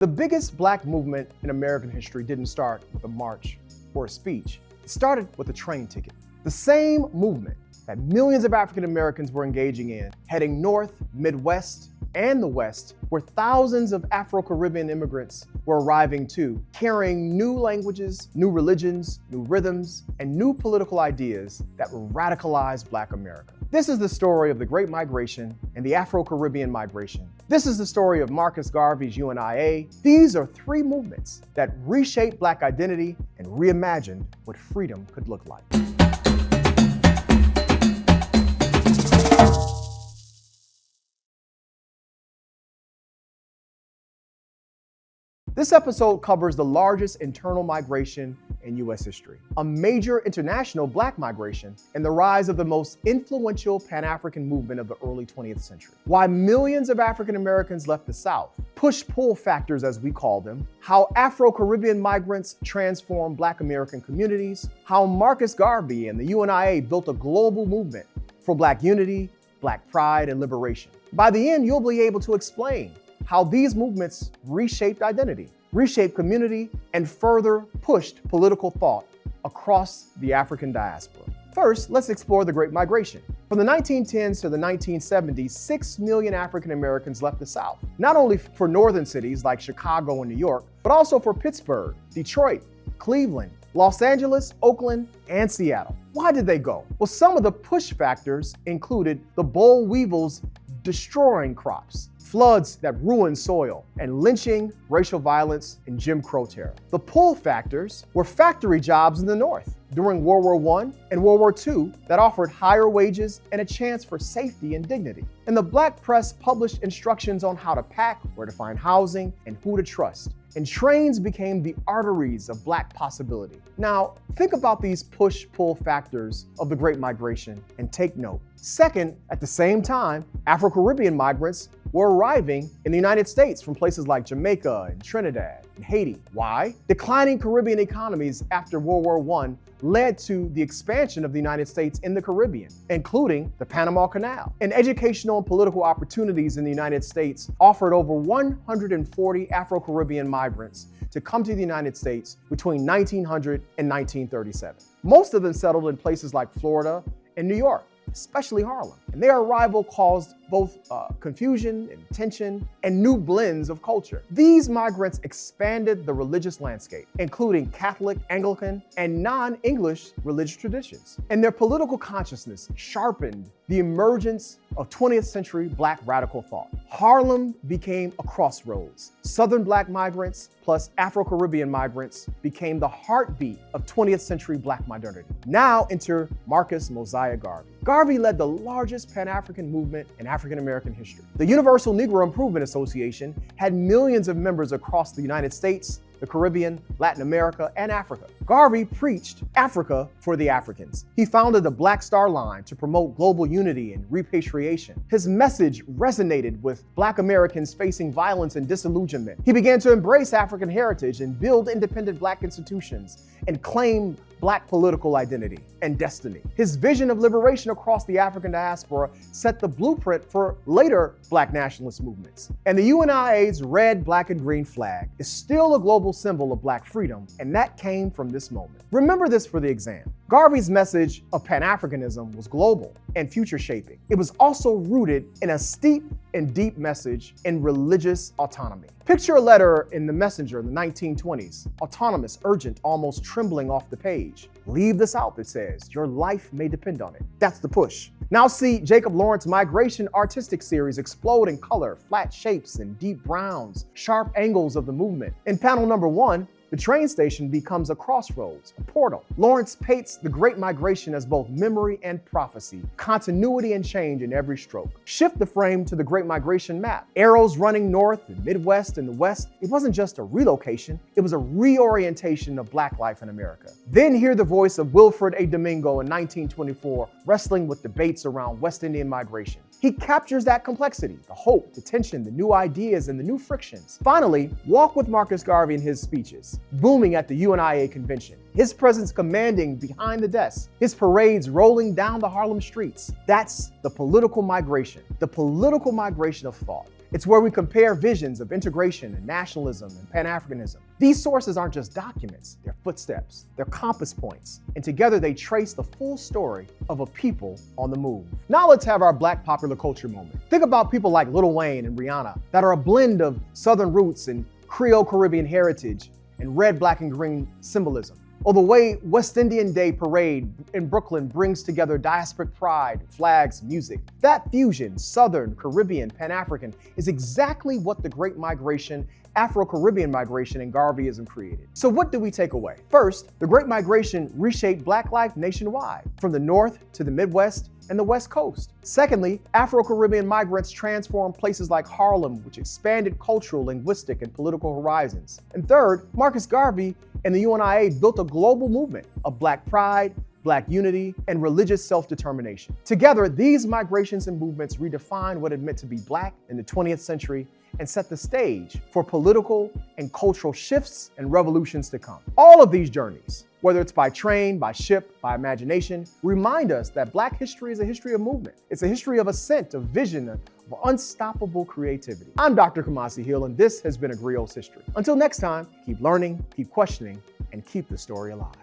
The biggest black movement in American history didn't start with a march or a speech. It started with a train ticket. The same movement that millions of African Americans were engaging in, heading north, Midwest, and the West, where thousands of Afro-Caribbean immigrants were arriving too, carrying new languages, new religions, new rhythms, and new political ideas that would radicalize Black America. This is the story of the Great Migration and the Afro-Caribbean migration. This is the story of Marcus Garvey's UNIA. These are three movements that reshaped Black identity and reimagined what freedom could look like. This episode covers the largest internal migration in U.S. history, a major international Black migration, and the rise of the most influential Pan-African movement of the early 20th century. Why millions of African Americans left the South, push-pull factors as we call them, how Afro-Caribbean migrants transformed Black American communities, how Marcus Garvey and the UNIA built a global movement for Black unity, Black pride, and liberation. By the end, you'll be able to explain how these movements reshaped identity, reshaped community, and further pushed political thought across the African diaspora. First, let's explore the Great Migration. From the 1910s to the 1970s, 6 million African Americans left the South, not only for northern cities like Chicago and New York, but also for Pittsburgh, Detroit, Cleveland, Los Angeles, Oakland, and Seattle. Why did they go? Well, some of the push factors included the boll weevils destroying crops, floods that ruined soil, and lynching, racial violence, and Jim Crow terror. The pull factors were factory jobs in the North during World War I and World War II that offered higher wages and a chance for safety and dignity. And the Black press published instructions on how to pack, where to find housing, and who to trust. And trains became the arteries of Black possibility. Now, think about these push-pull factors of the Great Migration and take note. Second, at the same time, Afro-Caribbean migrants were arriving in the United States from places like Jamaica and Trinidad and Haiti. Why? Declining Caribbean economies after World War I led to the expansion of the United States in the Caribbean, including the Panama Canal. And educational and political opportunities in the United States offered over 140 Afro-Caribbean migrants to come to the United States between 1900 and 1937. Most of them settled in places like Florida and New York, especially Harlem. And their arrival caused both confusion and tension and new blends of culture. These migrants expanded the religious landscape, including Catholic, Anglican, and non-English religious traditions. And their political consciousness sharpened the emergence of 20th century Black radical thought. Harlem became a crossroads. Southern Black migrants plus Afro-Caribbean migrants became the heartbeat of 20th century Black modernity. Now enter Marcus Mosiah Garvey. Garvey led the largest Pan-African movement in African American history. The Universal Negro Improvement Association had millions of members across the United States, the Caribbean, Latin America, and Africa. Garvey preached Africa for the Africans. He founded the Black Star Line to promote global unity and repatriation. His message resonated with Black Americans facing violence and disillusionment. He began to embrace African heritage and build independent Black institutions and claim Black political identity and destiny. His vision of liberation across the African diaspora set the blueprint for later Black nationalist movements. And the UNIA's red, black, and green flag is still a global symbol of Black freedom, and that came from this moment. Remember this for the exam. Garvey's message of Pan-Africanism was global and future-shaping. It was also rooted in a steep and deep message in religious autonomy. Picture a letter in The Messenger in the 1920s, autonomous, urgent, almost trembling off the page. Leave the South, it says. Your life may depend on it. That's the push. Now see Jacob Lawrence's Migration artistic series explode in color, flat shapes and deep browns, sharp angles of the movement. In panel number 1, the train station becomes a crossroads, a portal. Lawrence paints the Great Migration as both memory and prophecy, continuity and change in every stroke. Shift the frame to the Great Migration map. Arrows running north, the Midwest, and the West. It wasn't just a relocation, it was a reorientation of Black life in America. Then hear the voice of Wilfred A. Domingo in 1924, wrestling with debates around West Indian migration. He captures that complexity, the hope, the tension, the new ideas, and the new frictions. Finally, walk with Marcus Garvey in his speeches, booming at the UNIA convention. His presence commanding behind the desk, his parades rolling down the Harlem streets. That's the political migration of thought. It's where we compare visions of integration and nationalism and Pan-Africanism. These sources aren't just documents, they're footsteps, they're compass points, and together they trace the full story of a people on the move. Now let's have our Black popular culture moment. Think about people like Lil Wayne and Rihanna that are a blend of Southern roots and Creole Caribbean heritage and red, black, and green symbolism. Or the way West Indian Day Parade in Brooklyn brings together diasporic pride, flags, music. That fusion, Southern, Caribbean, Pan-African, is exactly what the Great Migration, Afro-Caribbean migration in Garveyism created. So what do we take away? First, the Great Migration reshaped Black life nationwide, from the North to the Midwest and the West Coast. Secondly, Afro-Caribbean migrants transformed places like Harlem, which expanded cultural, linguistic, and political horizons. And third, Marcus Garvey and the UNIA built a global movement of Black pride, Black unity, and religious self-determination. Together, these migrations and movements redefined what it meant to be Black in the 20th century and set the stage for political and cultural shifts and revolutions to come. All of these journeys, whether it's by train, by ship, by imagination, remind us that Black history is a history of movement. It's a history of ascent, of vision, of unstoppable creativity. I'm Dr. Kamasi Hill, and this has been A Griot's History. Until next time, keep learning, keep questioning, and keep the story alive.